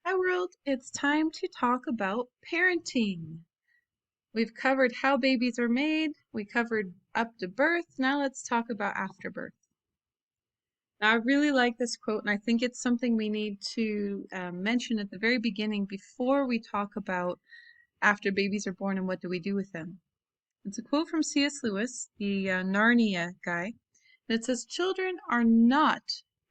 Hi world, it's time to talk about parenting. We've covered how babies are made, we covered up to birth, now let's talk about after birth. Now I really like this quote and I think it's something we need to mention at the very beginning before we talk about after babies are born and what do we do with them. It's a quote from C.S. Lewis, the Narnia guy, and it says, "Children are not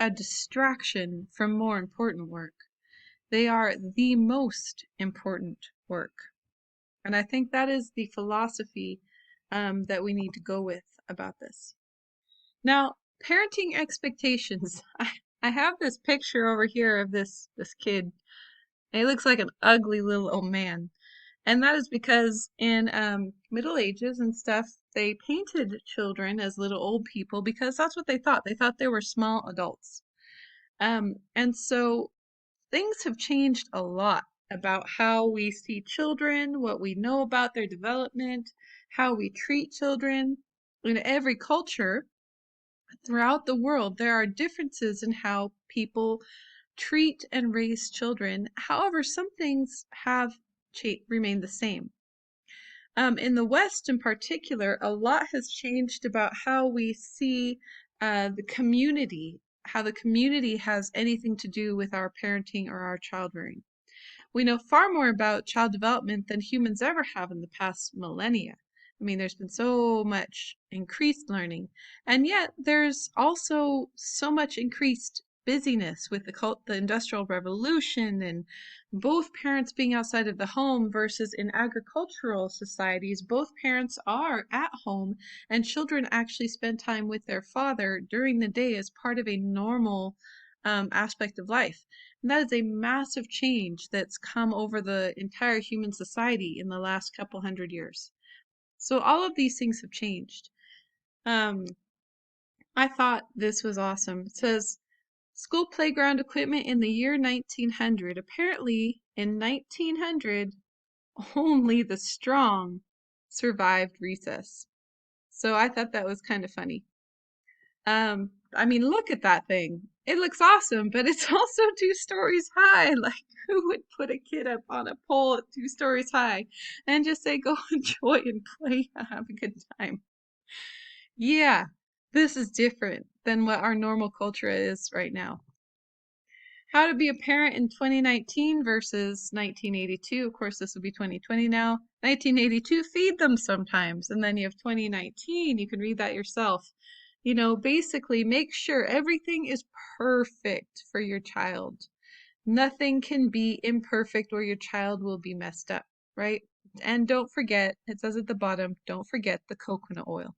a distraction from more important work. They are the most important work." And I think that is the philosophy that we need to go with about this. Now, parenting expectations. I have this picture over here of this kid. He looks like an ugly little old man. And that is because in Middle Ages and stuff, they painted children as little old people because that's what they thought. They thought they were small adults. And so things have changed a lot about how we see children, what we know about their development, how we treat children. In every culture throughout the world, there are differences in how people treat and raise children. However, some things have remained the same. In the West, in particular, a lot has changed about how we see the community, how the community has anything to do with our parenting or our child rearing. We know far more about child development than humans ever have in the past millennia. I mean, there's been so much increased learning, and yet there's also so much increased busyness with the Industrial Revolution and both parents being outside of the home versus in agricultural societies, both parents are at home and children actually spend time with their father during the day as part of a normal aspect of life. And that is a massive change that's come over the entire human society in the last couple hundred years. So all of these things have changed. Um, I thought this was awesome. It says, school playground equipment in the year 1900. Apparently, in 1900, only the strong survived recess. So I thought that was kind of funny. I mean, look at that thing. It looks awesome, but it's also 2 stories high. Like, who would put a kid up on a pole at 2 stories high and just say, go enjoy and play, have a good time? Yeah, this is different than what our normal culture is right now. How to be a parent in 2019 versus 1982. Of course, this will be 2020 now. 1982, feed them sometimes. And then you have 2019, you can read that yourself. You know, basically make sure everything is perfect for your child. Nothing can be imperfect or your child will be messed up, right? And don't forget, it says at the bottom, don't forget the coconut oil.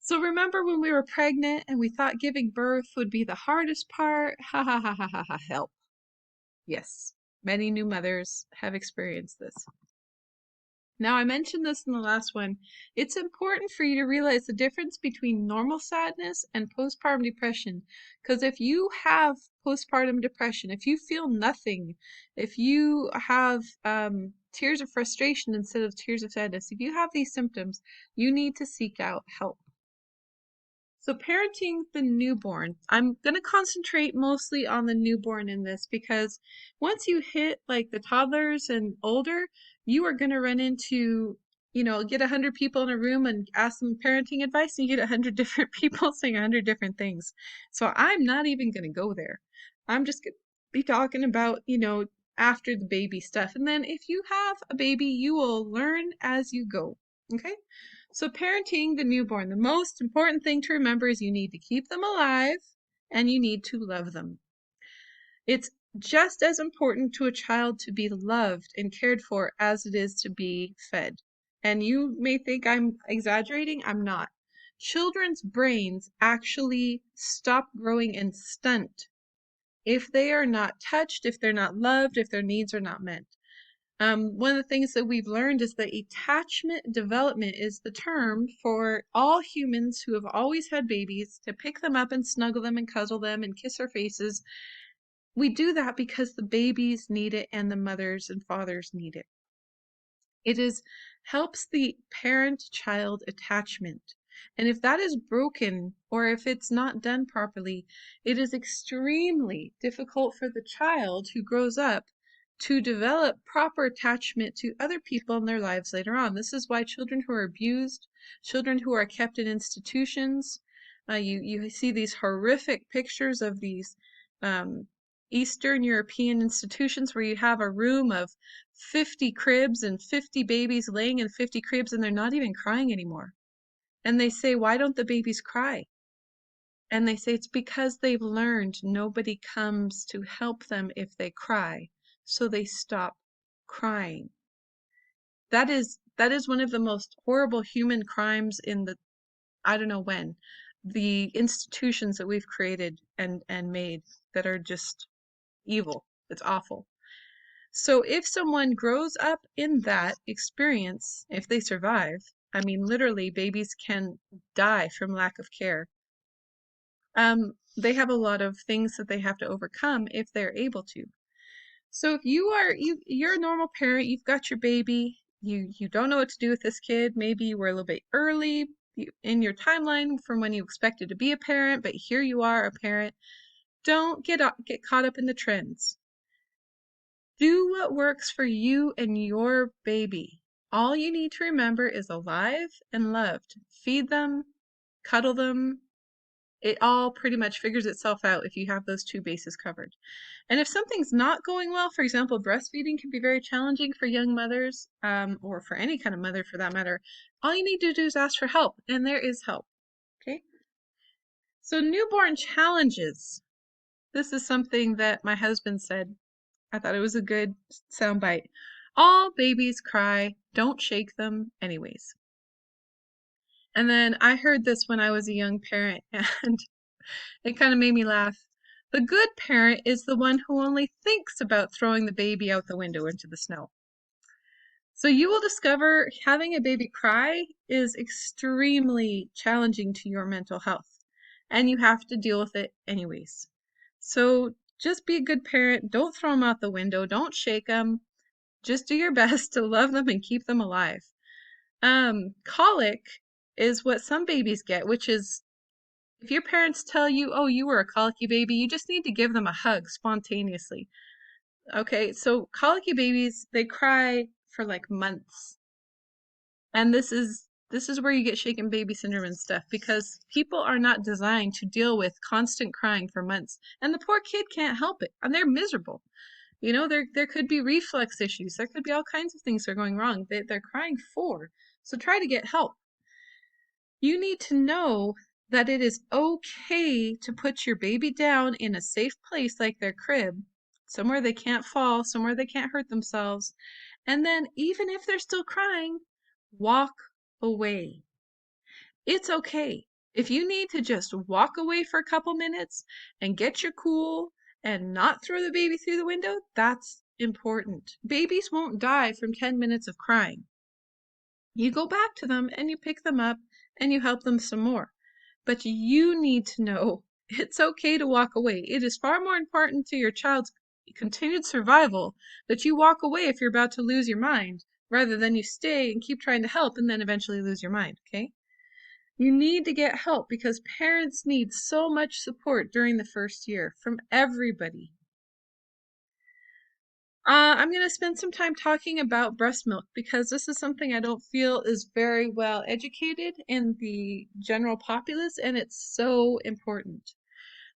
So remember when we were pregnant and we thought giving birth would be the hardest part? Ha ha ha ha ha ha, help. Yes, many new mothers have experienced this. Now, I mentioned this in the last one. It's important for you to realize the difference between normal sadness and postpartum depression. Because if you have postpartum depression, if you feel nothing, if you have tears of frustration instead of tears of sadness, if you have these symptoms, you need to seek out help. So parenting the newborn, I'm going to concentrate mostly on the newborn in this because once you hit like the toddlers and older, you are going to run into, get 100 people in a room and ask them parenting advice and you get 100 different people saying 100 different things. So I'm not even going to go there. I'm just going to be talking about, after the baby stuff. And then if you have a baby, you will learn as you go. Okay? So parenting the newborn, the most important thing to remember is you need to keep them alive and you need to love them. It's just as important to a child to be loved and cared for as it is to be fed. And you may think I'm exaggerating. I'm not. Children's brains actually stop growing and stunt if they are not touched, if they're not loved, if their needs are not met. One of the things that we've learned is that attachment development is the term for all humans who have always had babies to pick them up and snuggle them and cuddle them and kiss their faces. We do that because the babies need it and the mothers and fathers need it. It helps the parent-child attachment. And if that is broken or if it's not done properly, it is extremely difficult for the child who grows up to develop proper attachment to other people in their lives later on. This is why children who are abused, children who are kept in institutions, you see these horrific pictures of these Eastern European institutions where you have a room of 50 cribs and 50 babies laying in 50 cribs and they're not even crying anymore. And they say, why don't the babies cry? And they say it's because they've learned nobody comes to help them if they cry, so they stop crying. That is one of the most horrible human crimes in the, I don't know when, the institutions that we've created and made that are just evil. It's awful. So if someone grows up in that experience, if they survive, I mean, literally babies can die from lack of care. They have a lot of things that they have to overcome if they're able to. So if you're a normal parent, you've got your baby, you don't know what to do with this kid, maybe you were a little bit early in your timeline from when you expected to be a parent, but here you are a parent. Don't get caught up in the trends. Do what works for you and your baby. All you need to remember is alive and loved. Feed them, cuddle them. It all pretty much figures itself out if you have those two bases covered. And if something's not going well, for example, breastfeeding can be very challenging for young mothers, or for any kind of mother for that matter, all you need to do is ask for help, and there is help. Okay? So newborn challenges. This is something that my husband said. I thought it was a good soundbite. All babies cry. Don't shake them anyways. And then I heard this when I was a young parent, and it kind of made me laugh. The good parent is the one who only thinks about throwing the baby out the window into the snow. So you will discover having a baby cry is extremely challenging to your mental health, and you have to deal with it anyways. So just be a good parent. Don't throw them out the window. Don't shake them. Just do your best to love them and keep them alive. Colic is what some babies get, which is if your parents tell you, oh, you were a colicky baby, you just need to give them a hug spontaneously. Okay, so colicky babies, they cry for like months. And this is where you get shaken baby syndrome and stuff, because people are not designed to deal with constant crying for months. And the poor kid can't help it. And they're miserable. You know, there could be reflux issues. There could be all kinds of things that are going wrong. They're crying for. So try to get help. You need to know that it is okay to put your baby down in a safe place like their crib, somewhere they can't fall, somewhere they can't hurt themselves. And then even if they're still crying, walk away. It's okay. If you need to just walk away for a couple minutes and get your cool and not throw the baby through the window, that's important. Babies won't die from 10 minutes of crying. You go back to them and you pick them up and you help them some more. But you need to know it's okay to walk away. It is far more important to your child's continued survival that you walk away if you're about to lose your mind, rather than you stay and keep trying to help and then eventually lose your mind, okay? You need to get help because parents need so much support during the first year from everybody. I'm going to spend some time talking about breast milk because this is something I don't feel is very well educated in the general populace, and it's so important.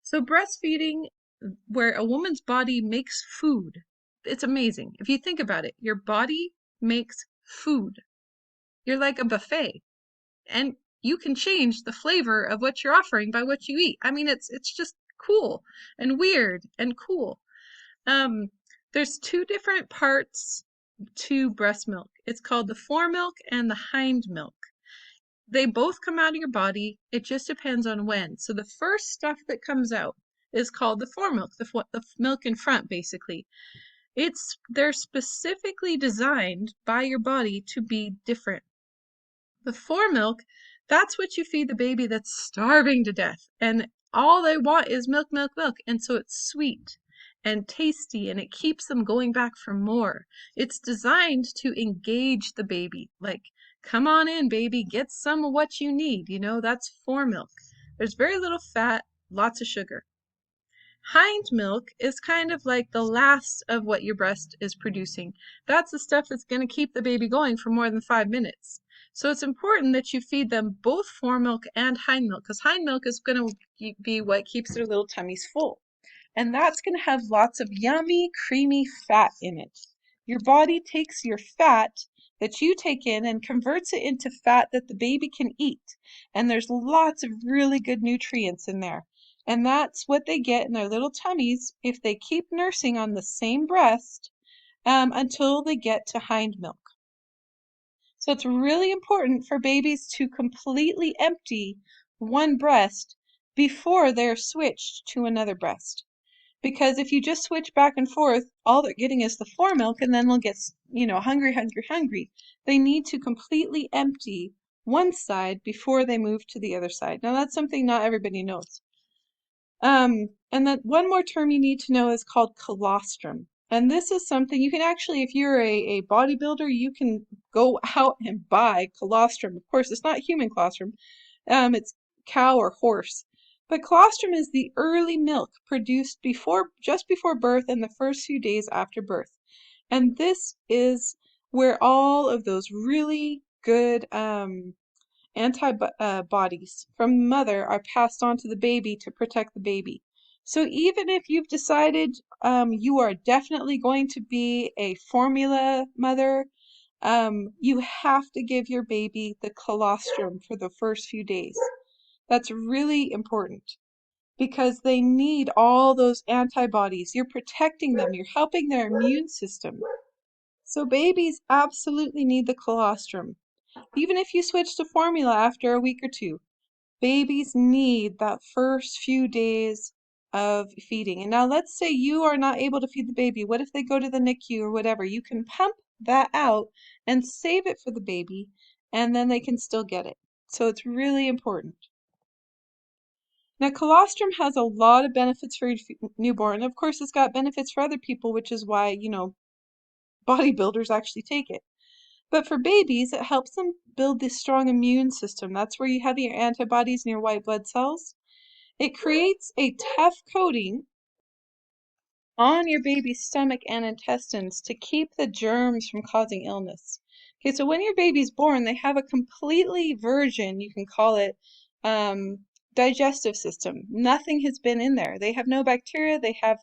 So breastfeeding, where a woman's body makes food, it's amazing. If you think about it, your body makes food. You're like a buffet, and you can change the flavor of what you're offering by what you eat. I mean, it's just cool and weird and cool. There's two different parts to breast milk. It's called the foremilk and the hind milk. They both come out of your body. It just depends on when. So the first stuff that comes out is called the foremilk, the milk in front, basically. They're specifically designed by your body to be different. The foremilk, that's what you feed the baby that's starving to death. And all they want is milk, milk, milk. And so it's sweet and tasty, and it keeps them going back for more. It's designed to engage the baby, like Come on in, baby, get some of what you need. You know, that's fore milk. There's very little fat, lots of sugar. Hind milk is kind of like the last of what your breast is producing. That's the stuff that's going to keep the baby going for more than 5 minutes. So it's important that you feed them both fore milk and hind milk, because hind milk is going to be what keeps their little tummies full. And that's going to have lots of yummy, creamy fat in it. Your body takes your fat that you take in and converts it into fat that the baby can eat. And there's lots of really good nutrients in there. And that's what they get in their little tummies if they keep nursing on the same breast until they get to hind milk. So it's really important for babies to completely empty one breast before they're switched to another breast. Because if you just switch back and forth, all they're getting is the fore milk, and then they'll get, hungry, hungry, hungry. They need to completely empty one side before they move to the other side. Now, that's something not everybody knows. And then one more term you need to know is called colostrum. And this is something you can actually, if you're a bodybuilder, you can go out and buy colostrum. Of course, it's not human colostrum. It's cow or horse. But colostrum is the early milk produced just before birth and the first few days after birth. And this is where all of those really good antibodies from mother are passed on to the baby to protect the baby. So even if you've decided you are definitely going to be a formula mother, you have to give your baby the colostrum for the first few days. That's really important because they need all those antibodies. You're protecting them. You're helping their immune system. So babies absolutely need the colostrum. Even if you switch to formula after a week or two, babies need that first few days of feeding. And now let's say you are not able to feed the baby. What if they go to the NICU or whatever? You can pump that out and save it for the baby, and then they can still get it. So it's really important. Now, colostrum has a lot of benefits for your newborn. Of course, it's got benefits for other people, which is why, bodybuilders actually take it. But for babies, it helps them build this strong immune system. That's where you have your antibodies and your white blood cells. It creates a tough coating on your baby's stomach and intestines to keep the germs from causing illness. Okay, so when your baby's born, they have a completely virgin, you can call it, digestive system. Nothing has been in there. They have no bacteria. They have,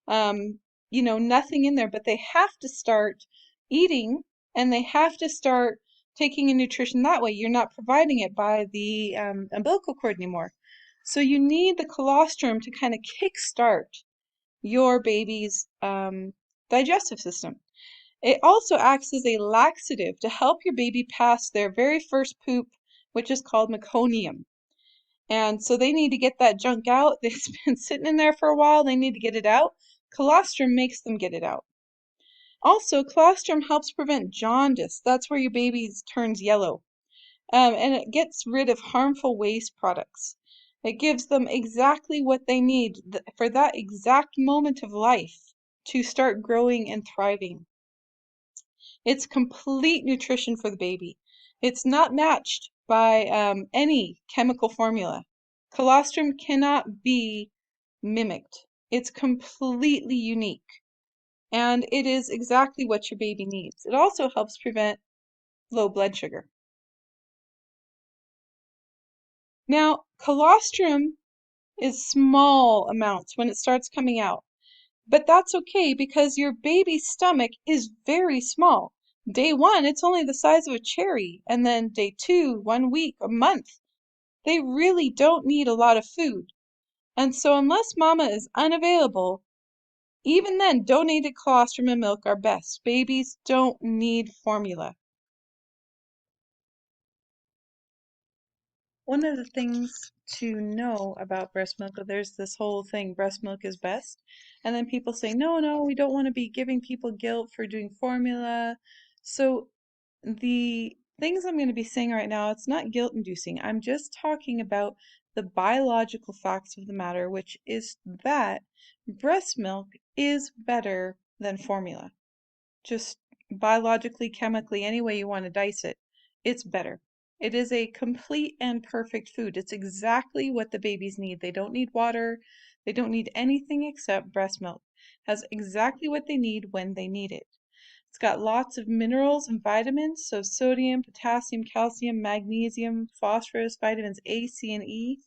nothing in there, but they have to start eating and they have to start taking in nutrition that way. You're not providing it by the umbilical cord anymore. So you need the colostrum to kind of kickstart your baby's digestive system. It also acts as a laxative to help your baby pass their very first poop, which is called meconium. And so they need to get that junk out. It's been sitting in there for a while. They need to get it out. Colostrum makes them get it out. Also, colostrum helps prevent jaundice. That's where your baby turns yellow. And it gets rid of harmful waste products. It gives them exactly what they need for that exact moment of life to start growing and thriving. It's complete nutrition for the baby. It's not matched by any chemical formula. Colostrum cannot be mimicked. It's completely unique. And it is exactly what your baby needs. It also helps prevent low blood sugar. Now, colostrum is small amounts when it starts coming out. But that's okay because your baby's stomach is very small. Day 1, it's only the size of a cherry. And then day 2, 1 week, a month. They really don't need a lot of food. And so unless mama is unavailable, even then donated colostrum and milk are best. Babies don't need formula. One of the things to know about breast milk, there's this whole thing, breast milk is best. And then people say, no, no, we don't want to be giving people guilt for doing formula. So the things I'm going to be saying right now, it's not guilt inducing. I'm just talking about the biological facts of the matter, which is that breast milk is better than formula. Just biologically, chemically, any way you want to dice it. it's better. It is a complete and perfect food. It's exactly what the babies need. They don't need water. They don't need anything except breast milk. Has exactly what they need when they need it. It's got lots of minerals and vitamins, so sodium, potassium, calcium, magnesium, phosphorus, vitamins A, C, and E.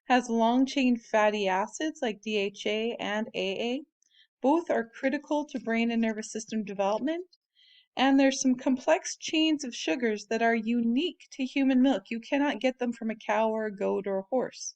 Has long-chain fatty acids like DHA and AA. Both are critical to brain and nervous system development. And there's some complex chains of sugars that are unique to human milk. You cannot get them from a cow or a goat or a horse.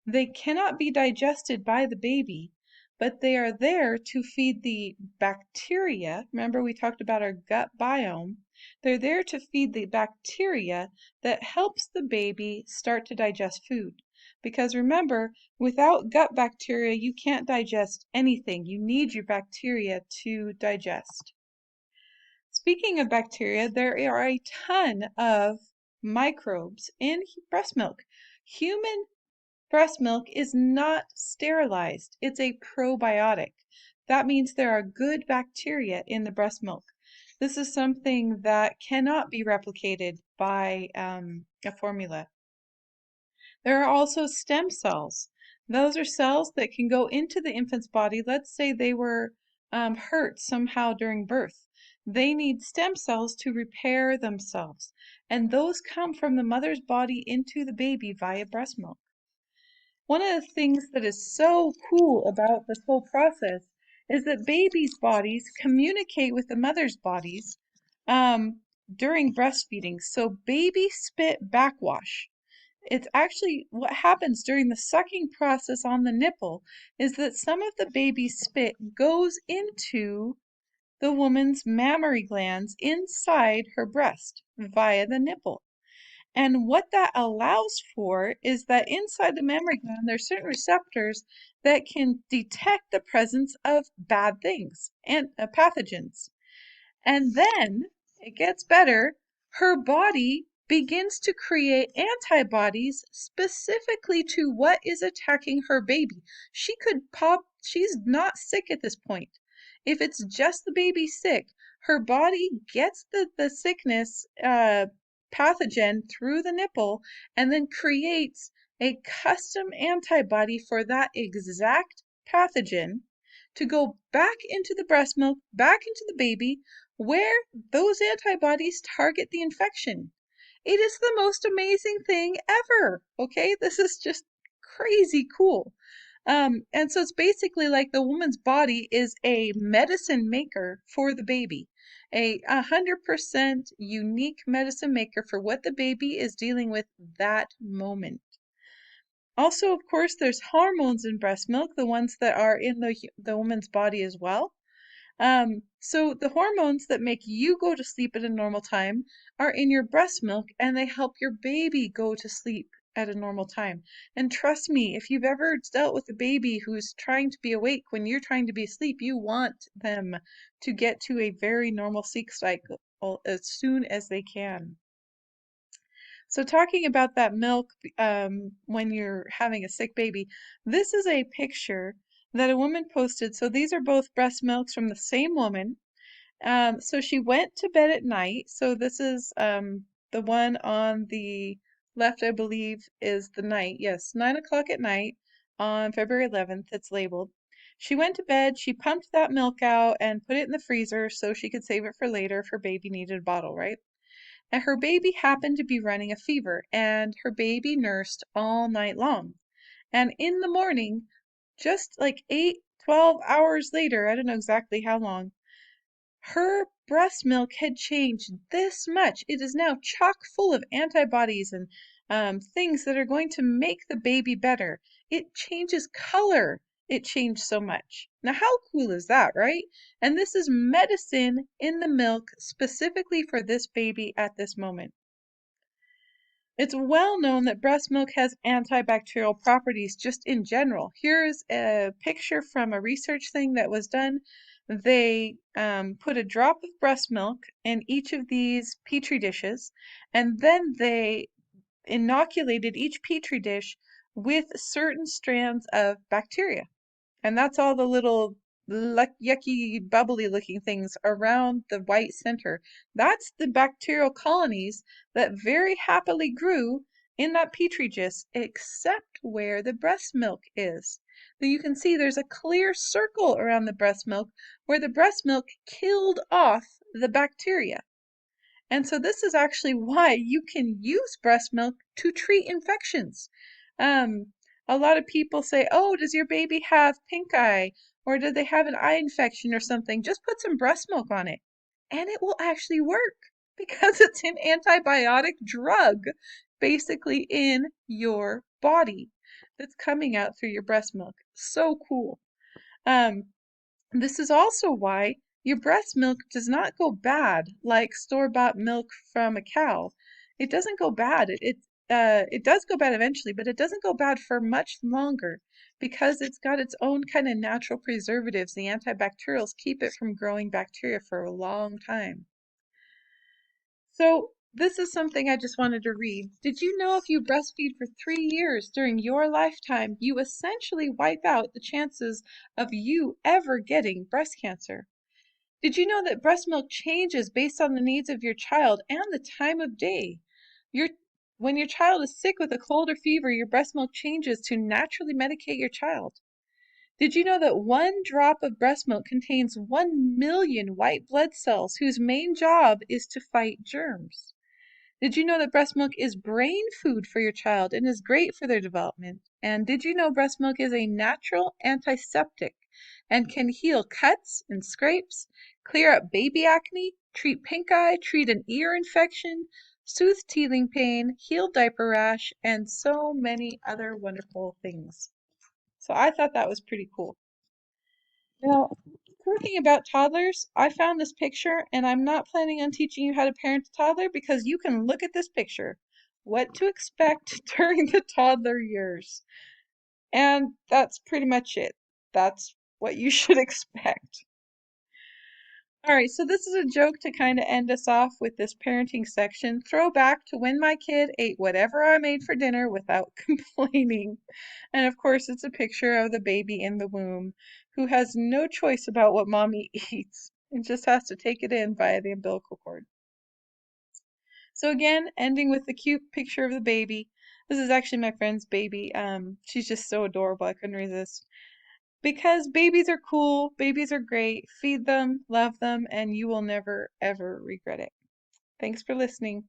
They cannot be digested by the baby, but they are there to feed the bacteria. Remember, we talked about our gut biome. They're there to feed the bacteria that helps the baby start to digest food. Because remember, without gut bacteria, you can't digest anything. You need your bacteria to digest. Speaking of bacteria, there are a ton of microbes in breast milk. Human breast milk is not sterilized. It's a probiotic. That means there are good bacteria in the breast milk. This is something that cannot be replicated by a formula. There are also stem cells. Those are cells that can go into the infant's body. Let's say they were hurt somehow during birth. They need stem cells to repair themselves. And those come from the mother's body into the baby via breast milk. One of the things that is so cool about this whole process is that babies' bodies communicate with the mother's bodies during breastfeeding. So baby spit backwash. It's actually what happens during the sucking process on the nipple is that some of the baby's spit goes into the woman's mammary glands inside her breast via the nipple. And what that allows for is that inside the mammary gland, there are certain receptors that can detect the presence of bad things and pathogens. And then it gets better. Her body begins to create antibodies specifically to what is attacking her baby. She could pop, she's not sick at this point. If it's just the baby sick, her body gets the sickness pathogen through the nipple and then creates a custom antibody for that exact pathogen to go back into the breast milk, back into the baby, where those antibodies target the infection. It is the most amazing thing ever. Okay, this is just crazy cool. And so it's basically like the woman's body is a medicine maker for the baby, a 100% unique medicine maker for what the baby is dealing with that moment. Also, of course, there's hormones in breast milk, the ones that are in the woman's body as well. So the hormones that make you go to sleep at a normal time are in your breast milk and they help your baby go to sleep at a normal time. And trust me, if you've ever dealt with a baby who's trying to be awake when you're trying to be asleep, you want them to get to a very normal sleep cycle as soon as they can. So talking about that milk when you're having a sick baby, this is a picture that a woman posted. So these are both breast milks from the same woman. So she went to bed at night. So this is the one on the left, I believe, is the night. Yes, 9 o'clock at night on February 11th. It's labeled. She went to bed. She pumped that milk out and put it in the freezer so she could save it for later if her baby needed a bottle, right? And her baby happened to be running a fever, and her baby nursed all night long. And in the morning, just like 8, 12 hours later, I don't know exactly how long, her breast milk had changed this much. It is now chock full of antibodies and things that are going to make the baby better. It changes color. It changed so much. Now, how cool is that, right? And this is medicine in the milk specifically for this baby at this moment. It's well known that breast milk has antibacterial properties just in general. Here's a picture from a research thing that was done. They put a drop of breast milk in each of these petri dishes, and then they inoculated each petri dish with certain strands of bacteria. And that's all the little yucky, bubbly looking things around the white center. That's the bacterial colonies that very happily grew in that petri dish, except where the breast milk is. So you can see there's a clear circle around the breast milk where the breast milk killed off the bacteria. And so this is actually why you can use breast milk to treat infections. Um, a lot of people say, oh, does your baby have pink eye? Or did they have an eye infection or something? Just put some breast milk on it. And it will actually work because it's an antibiotic drug basically in your body that's coming out through your breast milk. So cool. Um, this is also why your breast milk does not go bad like store-bought milk from a cow. It doesn't go bad. It does go bad eventually, but it doesn't go bad for much longer because it's got its own kind of natural preservatives. The antibacterials keep it from growing bacteria for a long time. So this is something I just wanted to read. Did you know if you breastfeed for 3 years during your lifetime, you essentially wipe out the chances of you ever getting breast cancer? Did you know that breast milk changes based on the needs of your child and the time of day? Your, when your child is sick with a cold or fever, your breast milk changes to naturally medicate your child. Did you know that 1 drop of breast milk contains 1 million white blood cells whose main job is to fight germs? Did you know that breast milk is brain food for your child and is great for their development? And did you know breast milk is a natural antiseptic and can heal cuts and scrapes, clear up baby acne, treat pink eye, treat an ear infection, soothe teething pain, heal diaper rash, and so many other wonderful things? So I thought that was pretty cool. Now, talking about toddlers, I found this picture and I'm not planning on teaching you how to parent a toddler because you can look at this picture. What to expect during the toddler years. And that's pretty much it. That's what you should expect. All right, so this is a joke to kind of end us off with this parenting section. Throwback to when my kid ate whatever I made for dinner without complaining. And of course, it's a picture of the baby in the womb who has no choice about what mommy eats and just has to take it in via the umbilical cord. So again, ending with the cute picture of the baby. This is actually my friend's baby. She's just so adorable. I couldn't resist. Because babies are cool, babies are great. Feed them, love them, and you will never, ever regret it. Thanks for listening.